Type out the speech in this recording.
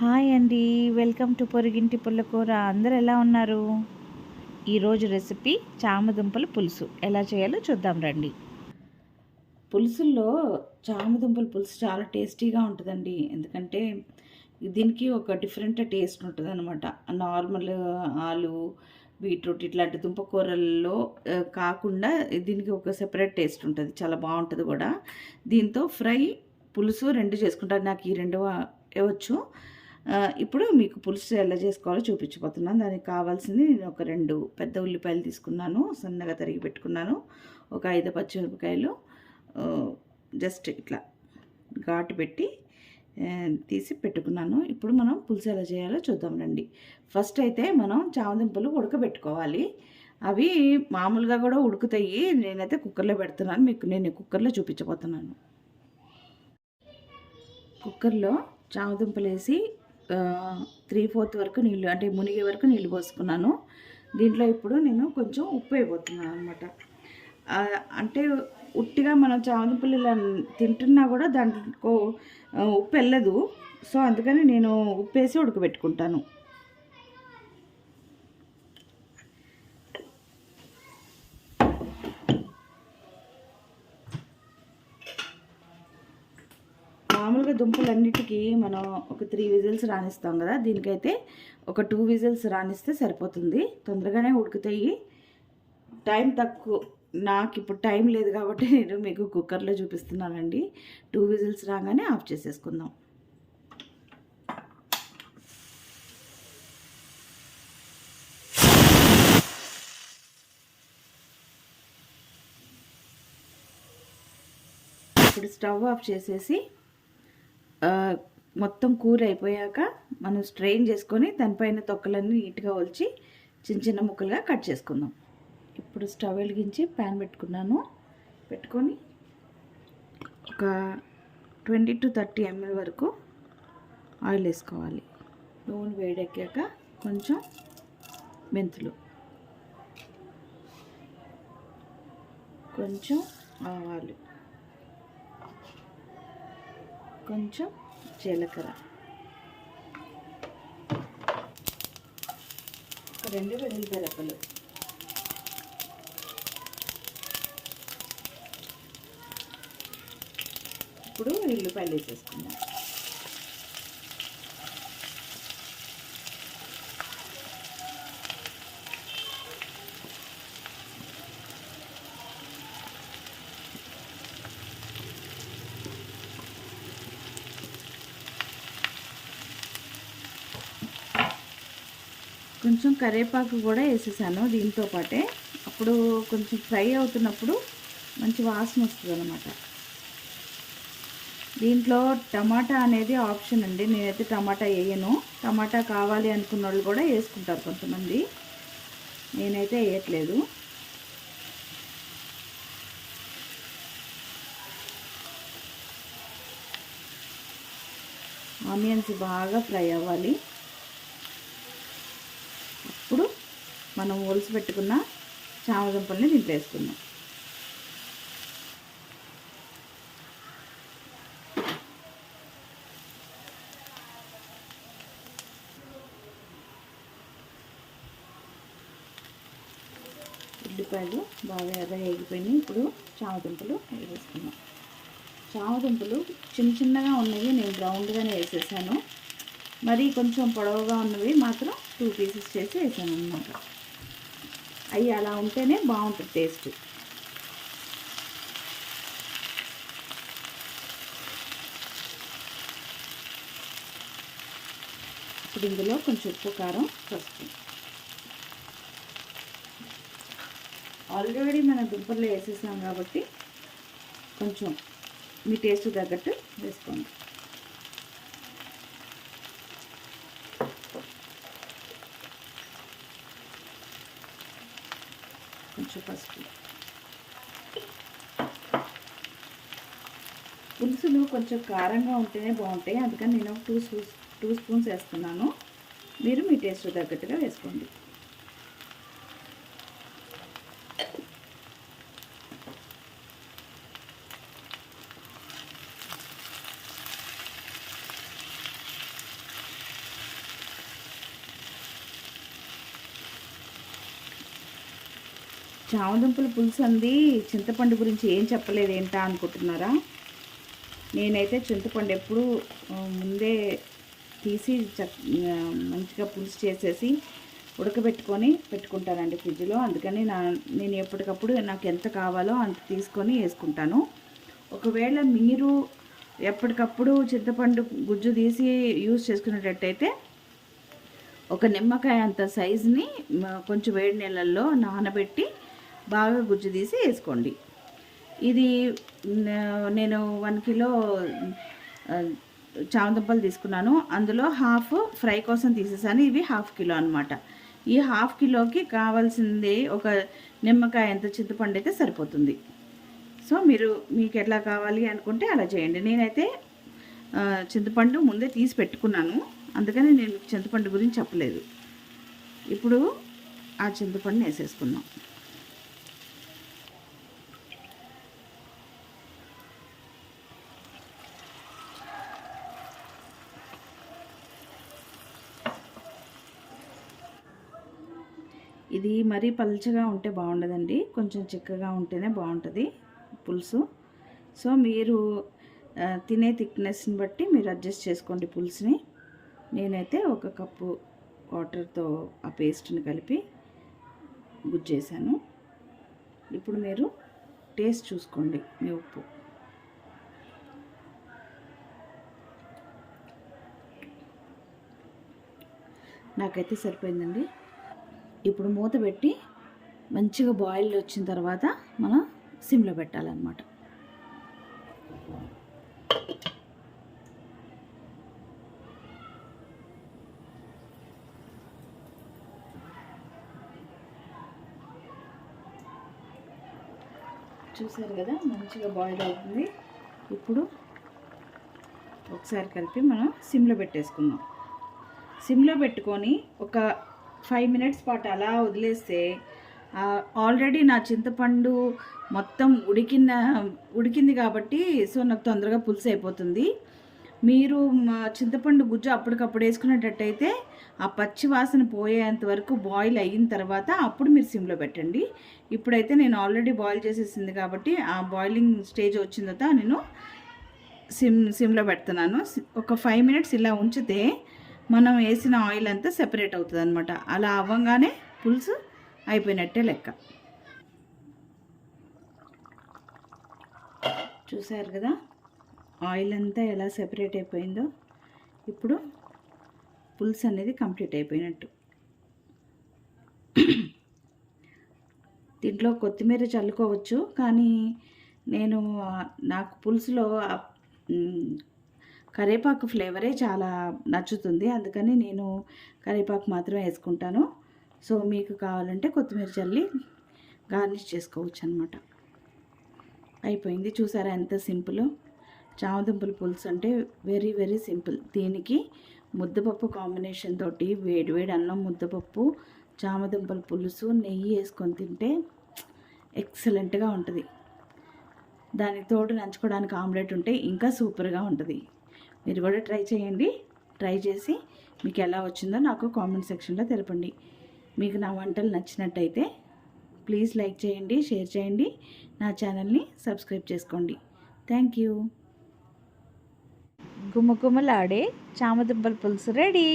Hi అండి. Welcome to పొరుగింటి పుల్లకూర. అందరూ ఎలా ఉన్నారు? ఈరోజు రెసిపీ చామదుంపల పులుసు ఎలా చేయాలో చూద్దాం రండి. పులుసుల్లో చామదుంపల పులుసు చాలా టేస్టీగా ఉంటుందండి. ఎందుకంటే దీనికి ఒక డిఫరెంట్ టేస్ట్ ఉంటుంది అనమాట. నార్మల్ ఆలు, బీట్రూట్ ఇట్లాంటి దుంపకూరల్లో కాకుండా దీనికి ఒక సెపరేట్ టేస్ట్ ఉంటుంది. చాలా బాగుంటుంది కూడా. దీంతో ఫ్రై, పులుసు రెండు చేసుకుంటారు. నాకు ఈ రెండు ఇవ్వచ్చు. ఇప్పుడు మీకు పులుసు ఎలా చేసుకోవాలో చూపించబోతున్నాను. దానికి కావాల్సింది నేను ఒక 2 పెద్ద ఉల్లిపాయలు తీసుకున్నాను, సన్నగా తరిగి పెట్టుకున్నాను. ఒక 5 పచ్చిమిరపకాయలు జస్ట్ ఇట్లా ఘాటు పెట్టి తీసి పెట్టుకున్నాను. ఇప్పుడు మనం పులుసు ఎలా చేయాలో చూద్దాం రండి. ఫస్ట్ అయితే మనం చామదుంపలు ఉడకబెట్టుకోవాలి. అవి మామూలుగా కూడా ఉడుకుతాయి. నేనైతే కుక్కర్లో పెడుతున్నాను. మీకు నేను కుక్కర్లో చూపించబోతున్నాను. కుక్కర్లో చామదుంపలు వేసి 3/4 వరకు నీళ్ళు, అంటే మునిగే వరకు నీళ్ళు పోసుకున్నాను. దీంట్లో ఇప్పుడు నేను కొంచెం ఉప్పు వేయబోతున్నాను అనమాట. అంటే ఉట్టిగా మనం చామదుంపలు ఇలా తింటున్నా కూడా దాంట్లో ఉప్పు వెళ్ళదు. సో అందుకని నేను ఉప్పు వేసి ఉడకబెట్టుకుంటాను. మామూలుగా దుంపలన్నిటికీ మనం ఒక 3 విజిల్స్ రానిస్తాం కదా. దీనికైతే ఒక 2 విజిల్స్ రానిస్తే సరిపోతుంది. తొందరగానే ఉడుకుతాయి. టైం తక్కువ, నాకు ఇప్పుడు టైం లేదు కాబట్టి నేను మీకు కుక్కర్లో చూపిస్తున్నానండి. 2 విజిల్స్ రాగానే ఆఫ్ చేసేసుకుందాం. ఇప్పుడు స్టవ్ ఆఫ్ చేసేసి మొత్తం కూర అయిపోయాక మనం స్ట్రెయిన్ చేసుకొని దానిపైన తొక్కలన్నీ నీట్గా ఒలిచి చిన్న చిన్న ముక్కలుగా కట్ చేసుకుందాం. ఇప్పుడు స్టవ్ వెలిగించి ప్యాన్ పెట్టుకొని ఒక 20 to 30 ml వరకు ఆయిల్ వేసుకోవాలి. నూనె వేడెక్కాక కొంచెం మెంతులు, కొంచెం ఆవాలు, కొంచెం జీలకర్ర, 2 వెల్లుల్లిపాయ రెబ్బలు, ఇప్పుడు ఉల్లిపాయలు వేసేసుకుందాం. కొంచెం కరివేపాకు కూడా వేసేసాను దీంతో పాటే. అప్పుడు కొంచెం ఫ్రై అవుతున్నప్పుడు మంచి వాసన వస్తుంది అన్నమాట. దీంట్లో టమాటా అనేది ఆప్షన్ అండి. నేనైతే టమాటా వేయను. టమాటా కావాలి అనుకున్న వాళ్ళు కూడా వేసుకుంటారు కొంతమంది. నేనైతే వేయట్లేదు. ఆనియన్స్ బాగా ఫ్రై అవ్వాలి. ఇప్పుడు మనం ఒలిసి పెట్టుకున్న చామదుంపల్ని దీంట్లో వేసుకుందాం. ఉల్లిపాయలు బాగా ఎర్రగా వేగిపోయినాయి. ఇప్పుడు చామదుంపలు వేసుకుందాం. చామదుంపలు చిన్న చిన్నగా ఉన్నవి నేను రౌండ్గానే వేసేసాను. మరి కొంచెం పొడవుగా ఉన్నవి మాత్రం 2 పీసెస్ చేసి వేసాను అన్నమాట. అవి అలా ఉంటేనే బాగుంటుంది టేస్ట్. ఇప్పుడు ఇందులో కొంచెం ఉప్పు, కారం, పసుపు. ఆల్రెడీ మనం దుంపల్లో వేసేసాం కాబట్టి కొంచెం మీ టేస్ట్ తగ్గట్టు వేసుకోండి. కొంచెం పసుపు. పులుసులు కొంచెం కారంగా ఉంటేనే బాగుంటాయి. అందుకని నేను 2 స్పూన్స్ వేస్తున్నాను. మీరు మీ టేస్ట్ తగ్గట్టుగా వేసుకోండి. చామదుంపల పులుసు అంది చింతపండు గురించి ఏం చెప్పలేదు ఏంటా అనుకుంటున్నారా? నేనైతే చింతపండు ఎప్పుడు ముందే తీసి మంచిగా పులుసు చేసేసి ఉడకబెట్టుకొని పెట్టుకుంటానండి ఫ్రిడ్జ్లో. అందుకని నేను ఎప్పటికప్పుడు నాకు ఎంత కావాలో అంత తీసుకొని వేసుకుంటాను. ఒకవేళ మీరు ఎప్పటికప్పుడు చింతపండు గుజ్జు తీసి యూజ్ చేసుకునేటట్టయితే ఒక నిమ్మకాయ అంత సైజుని కొంచెం వేడి నీళ్ళల్లో నానబెట్టి బాగా గుజ్జు తీసి వేసుకోండి. ఇది నేను 1 కిలో చామదుంపలు తీసుకున్నాను. అందులో హాఫ్ ఫ్రై కోసం తీసేసాను. ఇవి 1/2 కిలో అనమాట. ఈ 1/2 కిలోకి కావాల్సింది ఒక నిమ్మకాయ అంత చింతపండు అయితే సరిపోతుంది. సో మీకు ఎట్లా కావాలి అనుకుంటే అలా చేయండి. నేనైతే చింతపండు ముందే తీసి పెట్టుకున్నాను, అందుకని నేను చింతపండు గురించి చెప్పలేదు. ఇప్పుడు ఆ చింతపండుని వేసేసుకుందాం. ఇది మరీ పల్చగా ఉంటే బాగుండదండి, కొంచెం చిక్కగా ఉంటేనే బాగుంటుంది పులుసు. సో మీరు తినే థిక్నెస్ని బట్టి మీరు అడ్జస్ట్ చేసుకోండి పులుసుని. నేనైతే 1 కప్పు వాటర్తో ఆ పేస్ట్ని కలిపి గుజ్జేసాను. ఇప్పుడు మీరు టేస్ట్ చూసుకోండి మీ ఉప్పు. నాకైతే సరిపోయిందండి. ఇప్పుడు మూత పెట్టి మంచిగా బాయిల్ వచ్చిన తర్వాత మనం సిమ్లో పెట్టాలన్నమాట. చూసారు కదా, మంచిగా బాయిల్ అవుతుంది. ఇప్పుడు ఒకసారి కలిపి మనం సిమ్లో పెట్టేసుకుందాం. సిమ్లో పెట్టుకొని ఒక 5 మినిట్స్ పాటు అలా వదిలేస్తే ఆల్రెడీ నా చింతపండు మొత్తం ఉడికింది కాబట్టి సో నాకు తొందరగా పులుసు అయిపోతుంది. మీరు చింతపండు గుజ్జు అప్పటికప్పుడు వేసుకునేటట్టయితే ఆ పచ్చి వాసన పోయేంత వరకు బాయిల్ అయిన తర్వాత అప్పుడు మీరు సిమ్లో పెట్టండి. ఇప్పుడైతే నేను ఆల్రెడీ బాయిల్ చేసేసింది కాబట్టి ఆ బాయిలింగ్ స్టేజ్ వచ్చిన తర్వాత నేను సిమ్లో పెడుతున్నాను. ఒక 5 మినిట్స్ ఇలా ఉంచితే మనం వేసిన ఆయిల్ అంతా సెపరేట్ అవుతుంది అనమాట. అలా అవ్వగానే పులుసు అయిపోయినట్టే లెక్క. చూసారు కదా ఆయిల్ అంతా ఎలా సెపరేట్ అయిపోయిందో. ఇప్పుడు పులుసు అనేది కంప్లీట్ అయిపోయినట్టు. దీంట్లో కొత్తిమీర చల్లుకోవచ్చు, కానీ నాకు పులుసులో కరివేపాకు ఫ్లేవరే చాలా నచ్చుతుంది, అందుకని నేను కరివేపాకు మాత్రం వేసుకుంటాను. సో మీకు కావాలంటే కొత్తిమీర చల్లి గార్నిష్ చేసుకోవచ్చు అనమాట. అయిపోయింది. చూసారా ఎంత సింపుల్. చామదుంపల పులుసు అంటే వెరీ వెరీ సింపుల్. దీనికి ముద్దపప్పు కాంబినేషన్ తోటి వేడివేడి అన్నం, ముద్దపప్పు, చామదుంపల పులుసు, నెయ్యి వేసుకొని తింటే ఎక్సలెంట్గా ఉంటుంది. దానికి తోడు నంచుకోవడానికి ఆమ్లెట్ ఉంటే ఇంకా సూపర్గా ఉంటుంది. మీరు కూడా ట్రై చేయండి. ట్రై చేసి మీకు ఎలా వచ్చిందో నాకు కామెంట్ సెక్షన్లో తెలపండి. మీకు నా వంటలు నచ్చినట్టయితే ప్లీజ్ లైక్ చేయండి, షేర్ చేయండి, నా ఛానల్ని సబ్స్క్రైబ్ చేసుకోండి. Thank you. గుమగుమలాడే చామదుంపల పులుసు రెడీ.